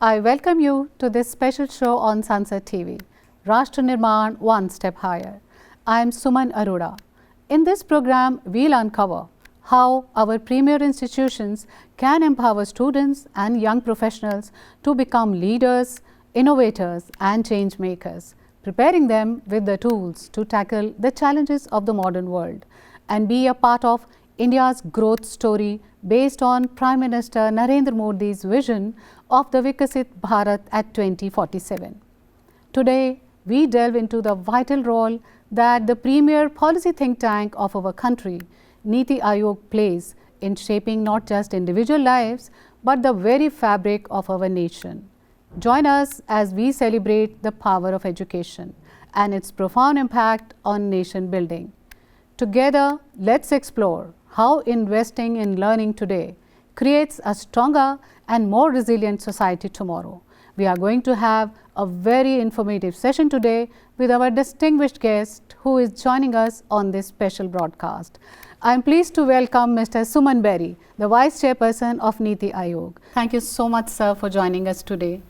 I welcome you to this special show on Sansad TV, Rashtra Nirman One Step Higher. I am Suman Arora. In this program, we'll uncover how our premier institutions can empower students and young professionals to become leaders, innovators and change makers, preparing them with the tools to tackle the challenges of the modern world and be a part of India's growth story based on Prime Minister Narendra Modi's vision of the Vikasit Bharat at 2047. Today, we delve into the vital role that the premier policy think tank of our country, Niti Ayog, plays in shaping not just individual lives, but the very fabric of our nation. Join us as we celebrate the power of education and its profound impact on nation building. Together, let's explore how investing in learning today creates a stronger and more resilient society tomorrow. We are going to have a very informative session today with our distinguished guest who is joining us on this special broadcast. I am pleased to welcome Mr. Suman Bery, the Vice Chairperson of Niti Ayog. Thank you so much, sir, for joining us today.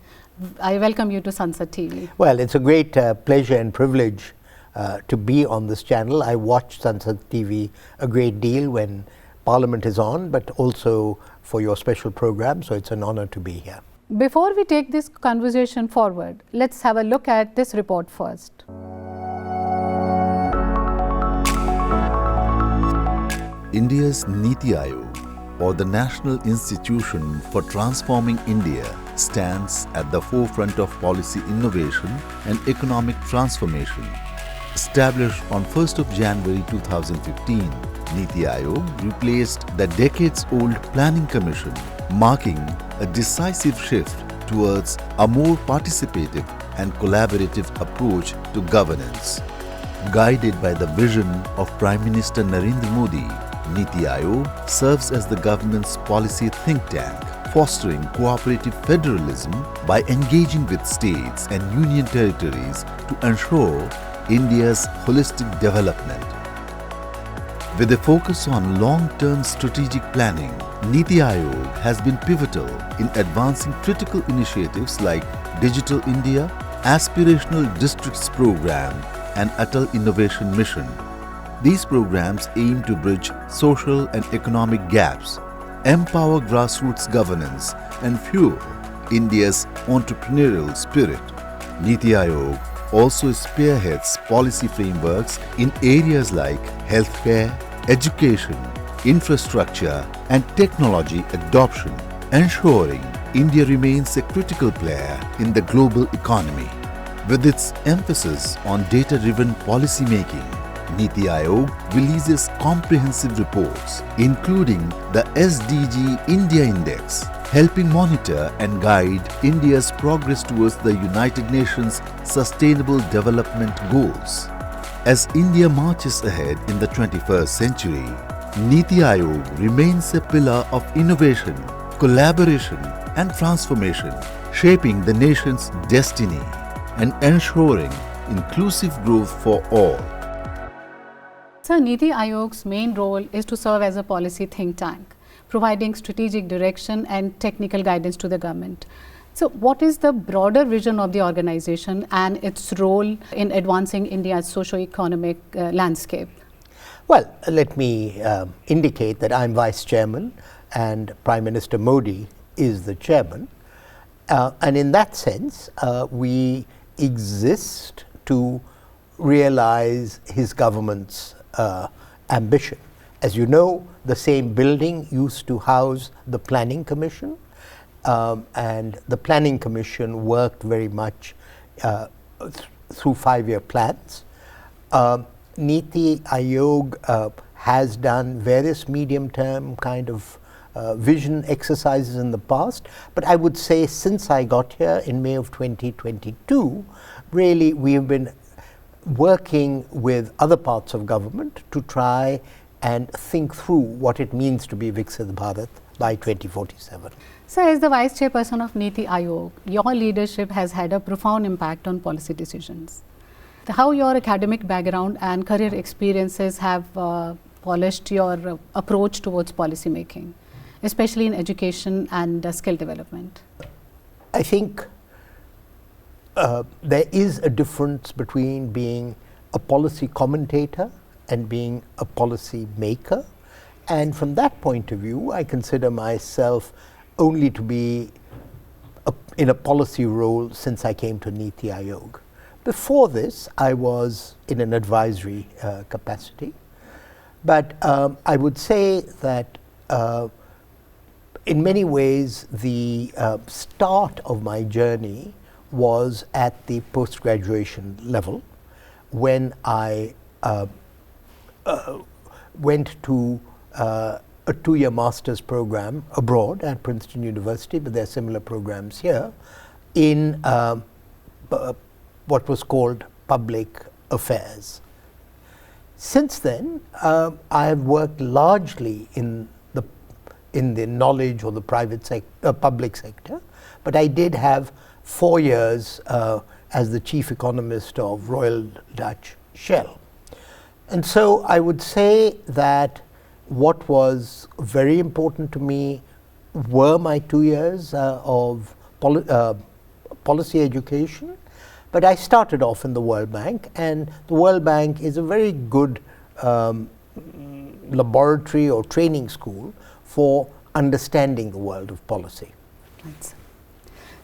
I welcome you to Sansad TV. Well, it's a great pleasure and privilege to be on this channel. I watch Sansad TV a great deal when Parliament is on, but also for your special program, so it's an honor to be here. Before we take this conversation forward, let's have a look at this report first. India's Niti Ayog, or the National Institution for Transforming India, stands at the forefront of policy innovation and economic transformation. Established on 1st of January 2015, Niti Ayog replaced the decades-old Planning Commission, marking a decisive shift towards a more participative and collaborative approach to governance. Guided by the vision of Prime Minister Narendra Modi, Niti Ayog serves as the government's policy think tank, fostering cooperative federalism by engaging with states and union territories to ensure India's holistic development. With a focus on long-term strategic planning, Niti Ayog has been pivotal in advancing critical initiatives like Digital India, Aspirational Districts Program and Atal Innovation Mission. These programs aim to bridge social and economic gaps, empower grassroots governance and fuel India's entrepreneurial spirit. Niti Ayog also spearheads policy frameworks in areas like healthcare, education, infrastructure and technology adoption, ensuring India remains a critical player in the global economy. With its emphasis on data-driven policy making, Niti Ayog releases comprehensive reports, including the SDG India Index, helping monitor and guide India's progress towards the United Nations Sustainable Development Goals. As India marches ahead in the 21st century, Niti Ayog remains a pillar of innovation, collaboration and transformation, shaping the nation's destiny and ensuring inclusive growth for all. Sir, Niti Ayog's main role is to serve as a policy think tank, providing strategic direction and technical guidance to the government. So, what is the broader vision of the organization and its role in advancing India's socio-economic landscape? Well, let me indicate that I'm Vice Chairman and Prime Minister Modi is the Chairman. And in that sense, we exist to realize his government's ambition. As you know, the same building used to house the Planning Commission, and the Planning Commission worked very much through 5-year plans. Niti Ayog has done various medium-term kind of vision exercises in the past, but I would say since I got here in May of 2022, really we have been working with other parts of government to try and think through what it means to be Viksit Bharat by 2047. So, as the Vice Chairperson of Niti Ayog, your leadership has had a profound impact on policy decisions. How your academic background and career experiences have polished your approach towards policy making, especially in education and skill development? I think there is a difference between being a policy commentator and being a policy maker. And from that point of view, I consider myself only to be in a policy role since I came to Niti Ayog. Before this, I was in an advisory capacity. But I would say that in many ways, the start of my journey was at the post-graduation level when I went to a 2-year master's program abroad at Princeton University, but there are similar programs here, in what was called public affairs. Since then, I have worked largely in the knowledge or the public sector, but I did have 4 years as the chief economist of Royal Dutch Shell. And so I would say that what was very important to me were my 2 years of policy education. But I started off in the World Bank, and the World Bank is a very good laboratory or training school for understanding the world of policy. Right.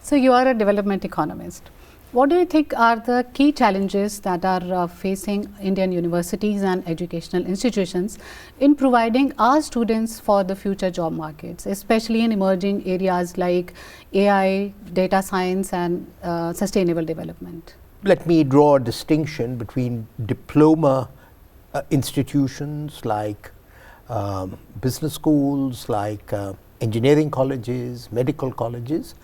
So you are a development economist. What do you think are the key challenges that are facing Indian universities and educational institutions in providing our students for the future job markets, especially in emerging areas like AI, data science and sustainable development? Let me draw a distinction between diploma institutions like business schools, like engineering colleges, medical colleges,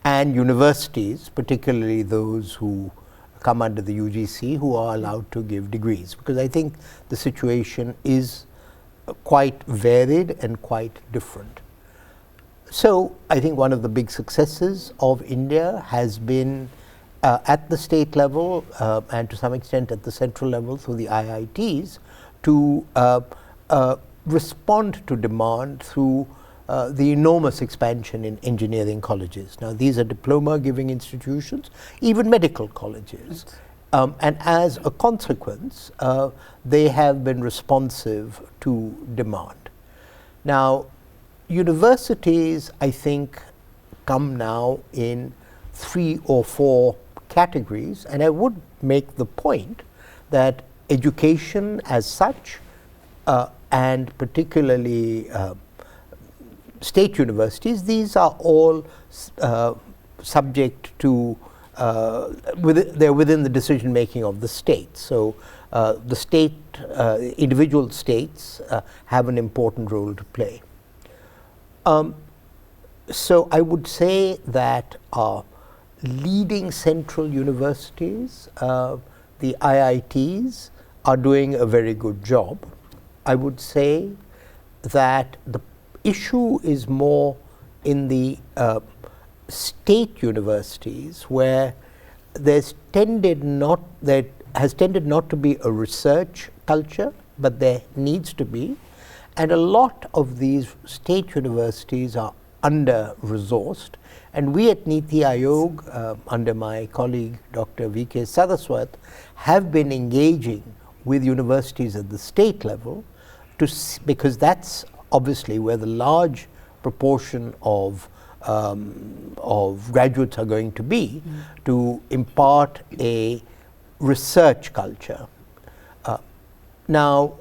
and universities, particularly those who come under the UGC, who are allowed to give degrees, because I think the situation is quite varied and quite different. So I think one of the big successes of India has been at the state level and to some extent at the central level through the IITs to respond to demand through the enormous expansion in engineering colleges. Now, these are diploma-giving institutions, even medical colleges. And as a consequence, they have been responsive to demand. Now, universities, I think, come now in 3 or 4 categories, and I would make the point that education as such, and particularly state universities, these are all subject to, they're within the decision making of the state. So the state, individual states have an important role to play. So I would say that leading central universities, the IITs, are doing a very good job. I would say that the issue is more in the state universities, where there has tended not to be a research culture, but there needs to be. And a lot of these state universities are under-resourced. And we at Niti Ayog, under my colleague Dr. V.K. Saraswat, have been engaging with universities at the state level because that's obviously where the large proportion of graduates are going to be, to impart a research culture. Now,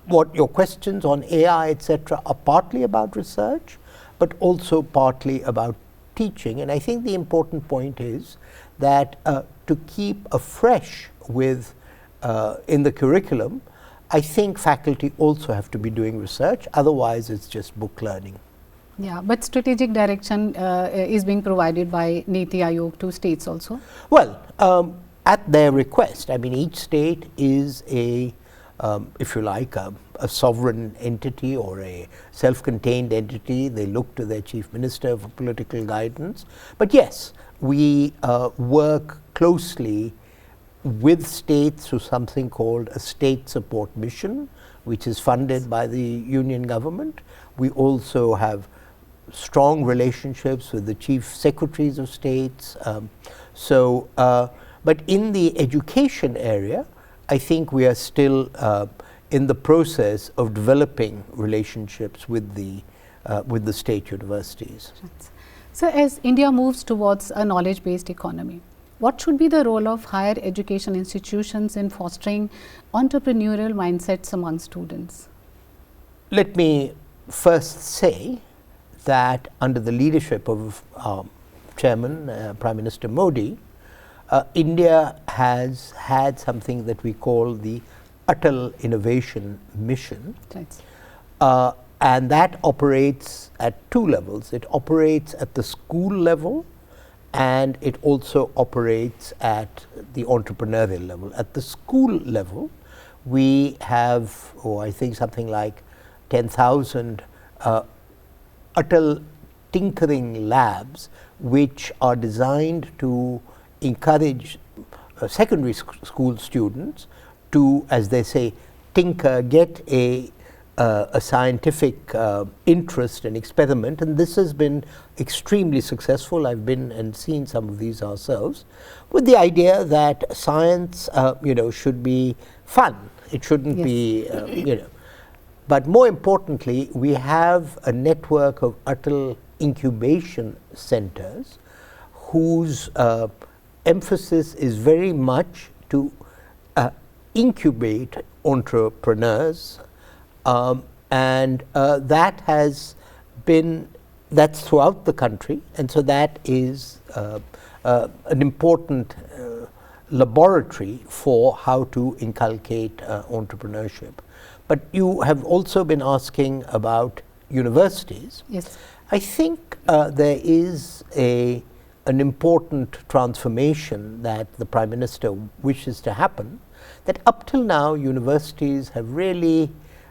what your questions on AI, etc., are partly about research, but also partly about teaching. And I think the important point is that to keep afresh with in the curriculum, I think faculty also have to be doing research, otherwise it's just book learning. Yeah, but strategic direction is being provided by Niti Ayog to states also? Well, at their request. I mean, each state is a, if you like, a sovereign entity or a self-contained entity. They look to their chief minister for political guidance. But yes, we work closely with states through something called a state support mission, which is funded by the union government. We also have strong relationships with the chief secretaries of states. But in the education area, I think we are still in the process of developing relationships with the state universities. Right. So, as India moves towards a knowledge-based economy, what should be the role of higher education institutions in fostering entrepreneurial mindsets among students? Let me first say that under the leadership of our Chairman, Prime Minister Modi, India has had something that we call the Atal Innovation Mission. Right. And that operates at two levels. It operates at the school level, and it also operates at the entrepreneurial level. At the school level, we have, I think something like 10,000 Atal tinkering labs, which are designed to encourage secondary school students to, as they say, tinker, get a scientific interest and experiment, and this has been extremely successful. I've been and seen some of these ourselves, with the idea that science, should be fun. It shouldn't Yes. be, But more importantly, we have a network of Atal incubation centers whose emphasis is very much to incubate entrepreneurs. And that has been, that's throughout the country, and so that is an important laboratory for how to inculcate entrepreneurship. But you have also been asking about universities. Yes. I think there is an important transformation that the Prime Minister wishes to happen, that up till now universities have really,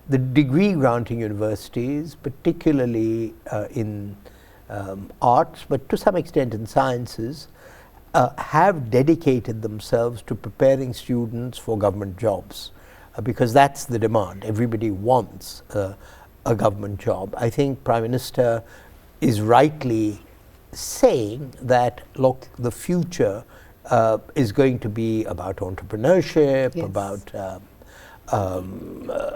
the degree granting universities, particularly in arts, but to some extent in sciences, have dedicated themselves to preparing students for government jobs, because that's the demand. Everybody wants a government job. I think Prime Minister is rightly saying that, look, the future is going to be about entrepreneurship, Yes.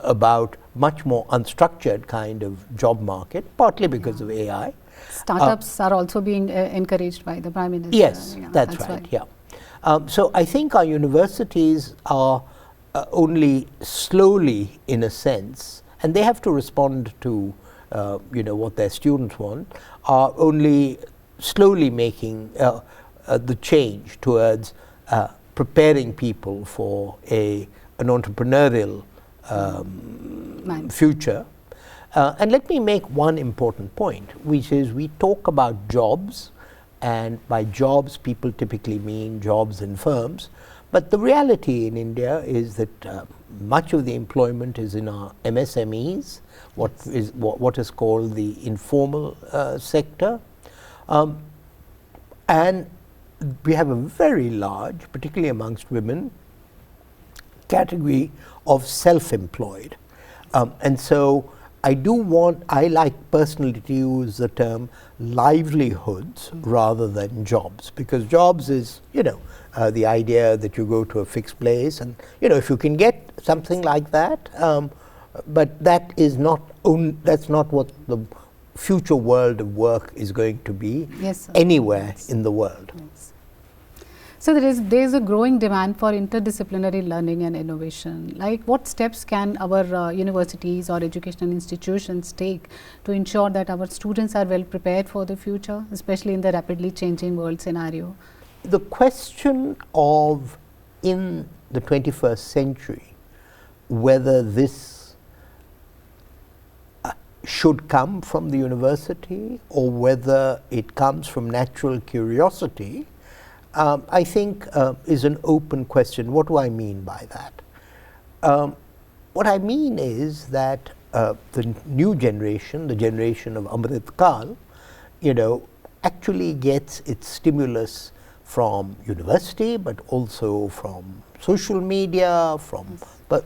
about much more unstructured kind of job market, partly because of AI. Startups are also being encouraged by the Prime Minister. Yes, Yeah, that's right. Yeah. So I think our universities are only slowly, in a sense, and they have to respond to what their students want, are only slowly making the change towards preparing people for an entrepreneurial future. And let me make one important point, which is we talk about jobs, and by jobs people typically mean jobs in firms, but the reality in India is that much of the employment is in our MSMEs, what is called the informal sector, and we have a very large, particularly amongst women, category of self-employed. And so I like personally to use the term livelihoods rather than jobs, because jobs is, the idea that you go to a fixed place and, if you can get something like that, but that is not, that's not what the future world of work is going to be. Yes, anywhere yes. in the world. Yes. So there is a growing demand for interdisciplinary learning and innovation. Like, what steps can our universities or educational institutions take to ensure that our students are well prepared for the future, especially in the rapidly changing world scenario? The question of, in the 21st century, whether this should come from the university or whether it comes from natural curiosity, I think is an open question. What do I mean by that? What I mean is that the new generation, the generation of Amrit Kal, actually gets its stimulus from university, but also from social media, from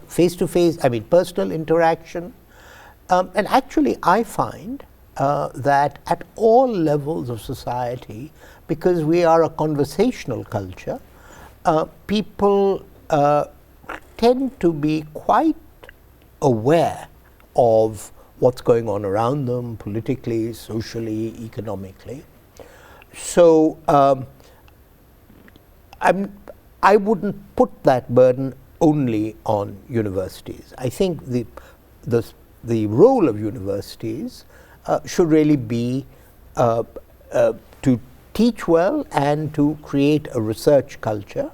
face-to-face, personal interaction. And actually I find that at all levels of society, because we are a conversational culture, people tend to be quite aware of what's going on around them politically, socially, economically. So I wouldn't put that burden only on universities. I think the role of universities should really be to teach well and to create a research culture.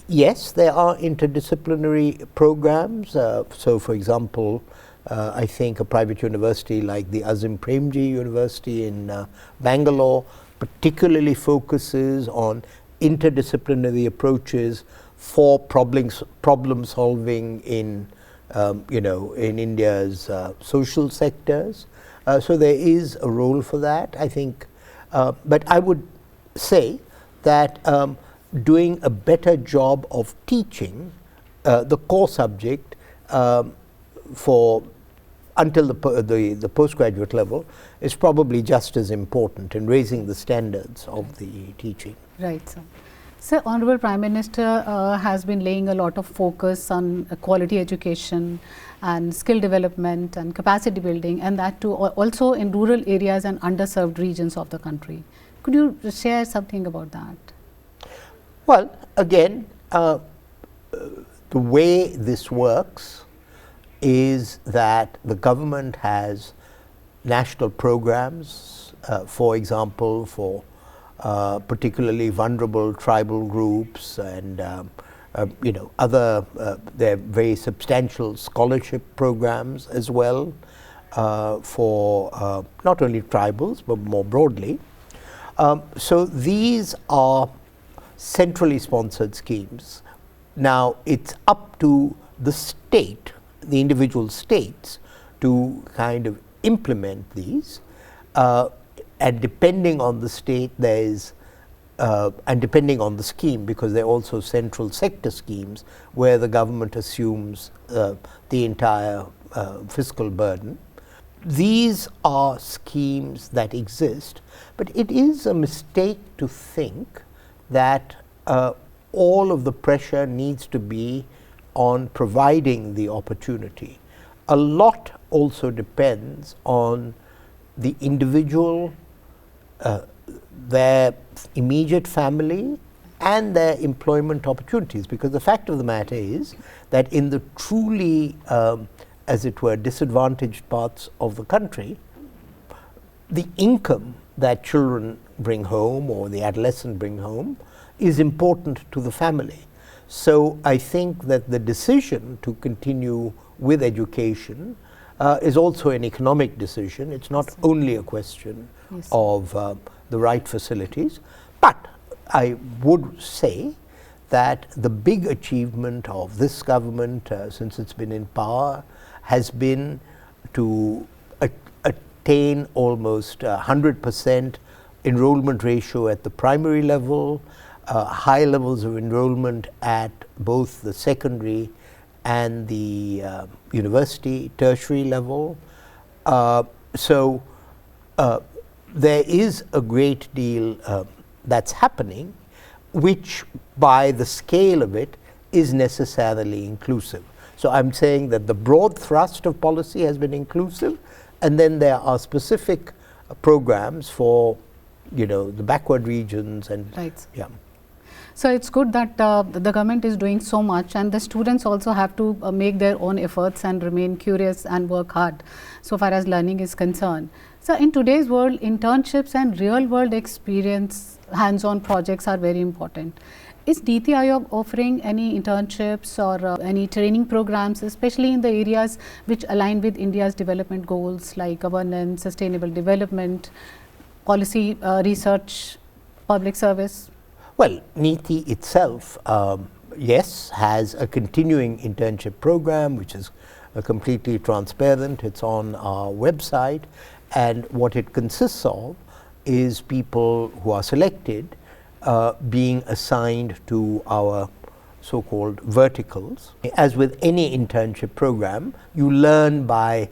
Yes, there are interdisciplinary programs. So, for example, I think a private university like the Azim Premji University in Bangalore particularly focuses on interdisciplinary approaches for problem solving in in India's social sectors. So there is a role for that, I think. But I would say that doing a better job of teaching the core subject for until the postgraduate level is probably just as important in raising the standards of the teaching. Right, sir. So, Honorable Prime Minister has been laying a lot of focus on quality education and skill development and capacity building, and that too also in rural areas and underserved regions of the country. Could you share something about that? Well, again, the way this works is that the government has national programs, for example, for particularly vulnerable tribal groups and other there are very substantial scholarship programs as well for not only tribals but more broadly. So these are centrally sponsored schemes. Now it's up to the state, the individual states, to kind of implement these. And depending on the state, there is, and depending on the scheme, because there are also central sector schemes where the government assumes the entire fiscal burden. These are schemes that exist, but it is a mistake to think that all of the pressure needs to be on providing the opportunity. A lot also depends on the individual, their immediate family and their employment opportunities, because the fact of the matter is that in the truly, as it were, disadvantaged parts of the country, the income that children bring home or the adolescent bring home is important to the family. So I think that the decision to continue with education is also an economic decision. It's not only a question of the right facilities, but I would say that the big achievement of this government since it's been in power has been to attain almost 100% enrollment ratio at the primary level, high levels of enrollment at both the secondary and the university, tertiary level. So there is a great deal that's happening, which by the scale of it is necessarily inclusive. So I'm saying that the broad thrust of policy has been inclusive, and then there are specific programs for the backward regions and yeah. So it's good that the government is doing so much, and the students also have to make their own efforts and remain curious and work hard so far as learning is concerned. So in today's world, internships and real world experience hands-on projects are very important. Is Niti Ayog offering any internships or any training programs, especially in the areas which align with India's development goals like governance, sustainable development, policy, research, public service? Well, Niti itself, yes, has a continuing internship program which is completely transparent. It's on our website, and what it consists of is people who are selected being assigned to our so-called verticals. As with any internship program, you learn by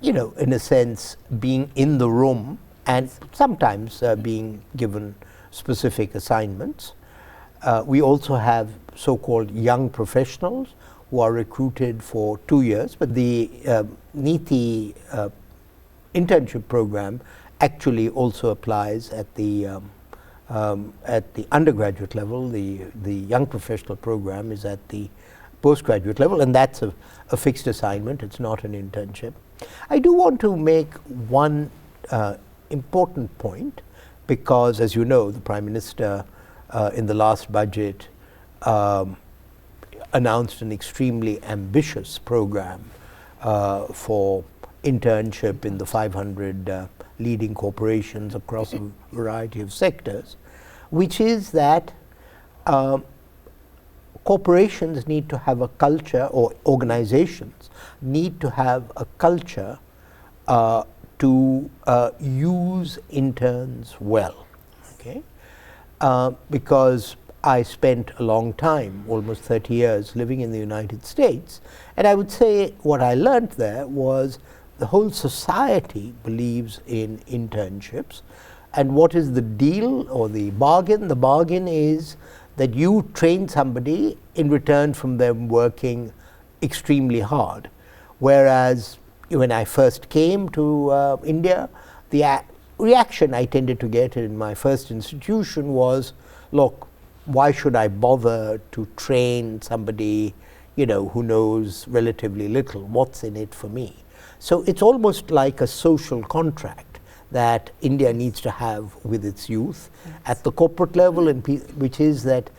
in a sense, being in the room and sometimes being given specific assignments. We also have so-called young professionals who are recruited for 2 years, but the Niti internship program actually also applies at the undergraduate level. The young professional program is at the postgraduate level, and that's a fixed assignment. It's not an internship. I do want to make one important point, because as you know, the Prime Minister in the last budget announced an extremely ambitious program for internship in the 500 leading corporations across a variety of sectors, which is that corporations need to have a culture, or organizations need to have a culture to use interns well. Okay? Because I spent a long time, almost 30 years, living in the United States, and I would say what I learned there was the whole society believes in internships. And what is the deal or the bargain? The bargain is that you train somebody in return from them working extremely hard. Whereas when I first came to India, the reaction I tended to get in my first institution was, look, why should I bother to train somebody, who knows relatively little? What's in it for me? So it's almost like a social contract that India needs to have with its youth at the corporate level, and which is that,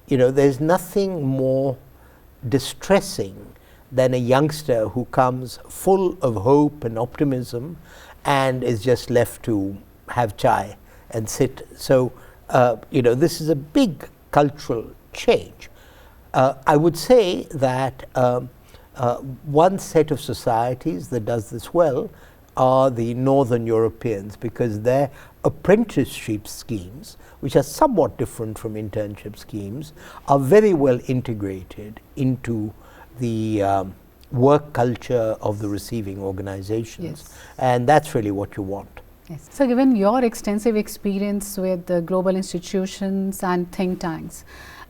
there's nothing more distressing than a youngster who comes full of hope and optimism and is just left to have chai and sit. So, this is a big cultural change. I would say that one set of societies that does this well are the Northern Europeans, because their apprenticeship schemes, which are somewhat different from internship schemes, are very well integrated into the work culture of the receiving organizations. Yes. And that's really what you want. Yes. So given your extensive experience with the global institutions and think tanks,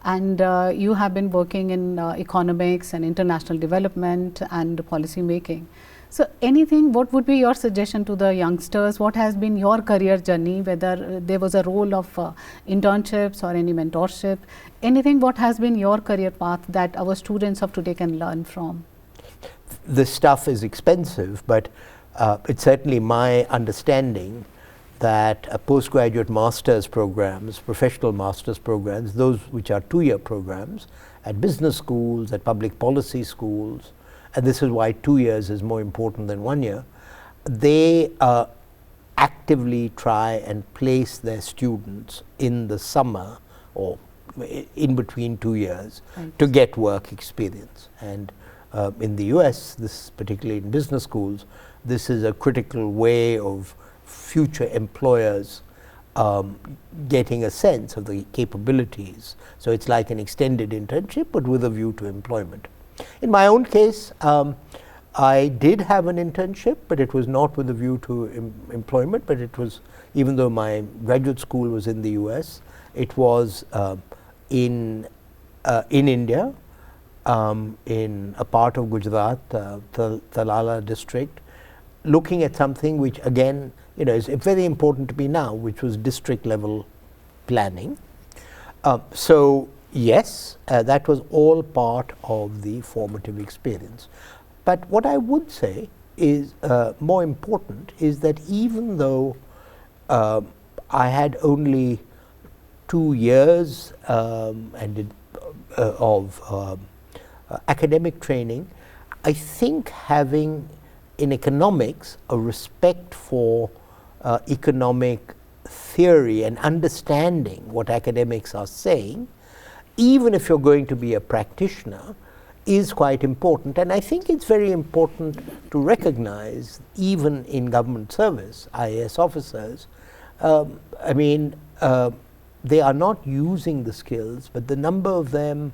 and you have been working in economics and international development and policy making. So what would be your suggestion to the youngsters? What has been your career journey, whether there was a role of internships or any mentorship, anything, what has been your career path that our students of today can learn from? This stuff is expensive, but it's certainly my understanding that postgraduate master's programs, professional master's programs, those which are 2-year programs at business schools, at public policy schools, and this is why 2 years is more important than 1 year, they actively try and place their students in the summer or in between 2 years to get work experience. And in the US, this particularly in business schools, this is a critical way of future employers getting a sense of the capabilities. So it's like an extended internship, but with a view to employment. In my own case, I did have an internship, but it was not with a view to employment, but it was, even though my graduate school was in the US, it was in India, in a part of Gujarat, Talala district, looking at something which again, is very important to me now, which was district level planning. So yes, that was all part of the formative experience. But what I would say is more important is that even though I had only 2 years of academic training, I think having in economics a respect for economic theory and understanding what academics are saying, even if you're going to be a practitioner, is quite important. And I think it's very important to recognize, even in government service, IAS officers, they are not using the skills, but the number of them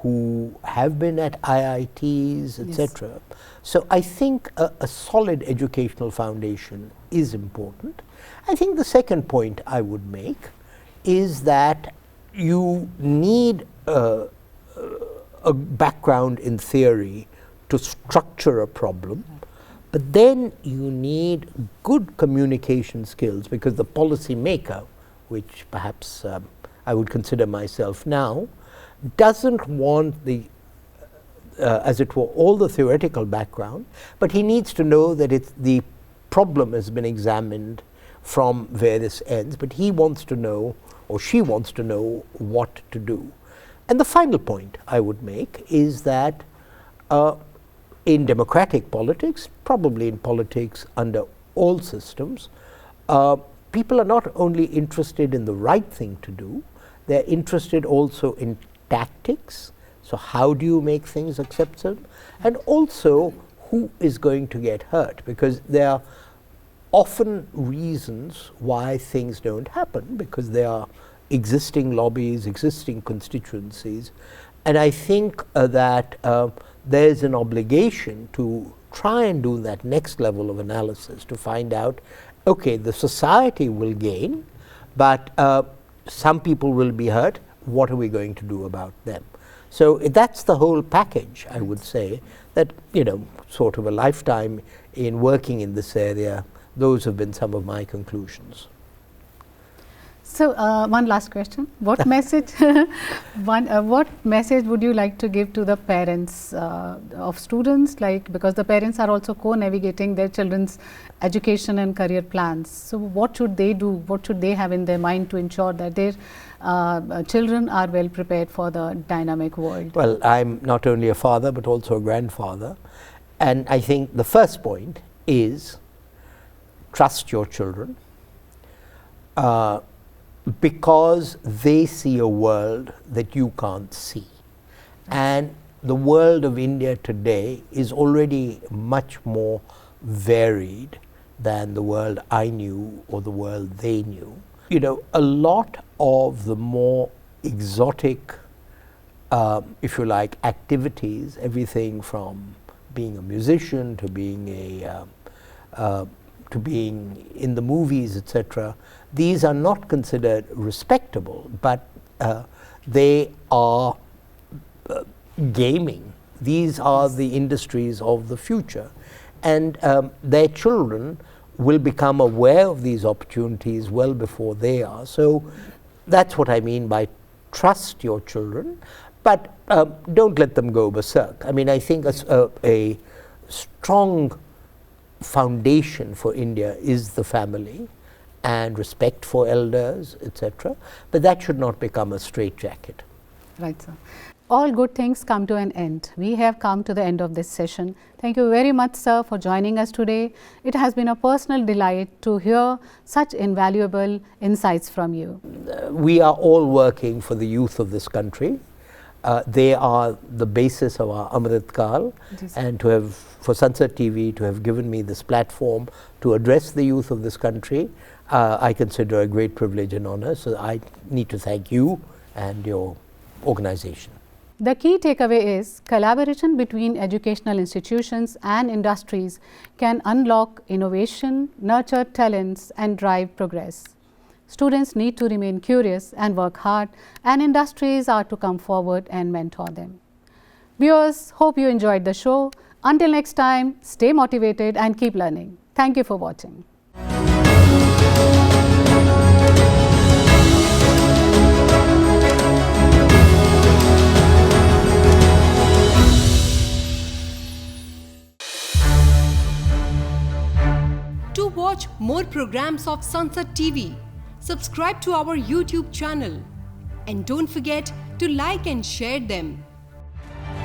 who have been at IITs, etc. So I think a solid educational foundation is important. I think the second point I would make is that you need a background in theory to structure a problem, but then you need good communication skills, because the policy maker, which perhaps I would consider myself now, doesn't want the as it were all the theoretical background, but he needs to know that the problem has been examined from various ends, but he wants to know, or she wants to know, what to do. And the final point I would make is that in democratic politics, probably in politics under all systems, people are not only interested in the right thing to do, they're interested also in tactics. So how do you make things acceptable? And also, who is going to get hurt? Because there are often reasons why things don't happen, because there are existing lobbies, existing constituencies. And I think that there's an obligation to try and do that next level of analysis to find out, okay, the society will gain, but some people will be hurt. What are we going to do about them? So that's the whole package, I would say, that, sort of a lifetime in working in this area, those have been some of my conclusions. So one last question. What message what message would you like to give to the parents of students, because the parents are also co-navigating their children's education and career plans. So what should they do? What should they have in their mind to ensure that their children are well prepared for the dynamic world? Well, I'm not only a father but also a grandfather, and I think the first point is trust your children. Because they see a world that you can't see. And the world of India today is already much more varied than the world I knew or the world they knew. A lot of the more exotic, if you like, activities, everything from being a musician to being to being in the movies, etc., these are not considered respectable, but they are gaming. These are the industries of the future. And their children will become aware of these opportunities well before they are. So that's what I mean by trust your children, but don't let them go berserk. I mean, I think a strong foundation for India is the family and respect for elders, etc. But that should not become a straitjacket. Right, sir. All good things come to an end. We have come to the end of this session. Thank you very much, sir, for joining us today. It has been a personal delight to hear such invaluable insights from you. We are all working for the youth of this country. They are the basis of our Amrit Kal, and for Sansad TV to have given me this platform to address the youth of this country, I consider a great privilege and honor. So I need to thank you and your organization. The key takeaway is collaboration between educational institutions and industries can unlock innovation, nurture talents, and drive progress. Students need to remain curious and work hard, and industries are to come forward and mentor them. Viewers, hope you enjoyed the show. Until next time, stay motivated and keep learning. Thank you for watching. To watch more programs of Sansad TV, subscribe to our YouTube channel and don't forget to like and share them.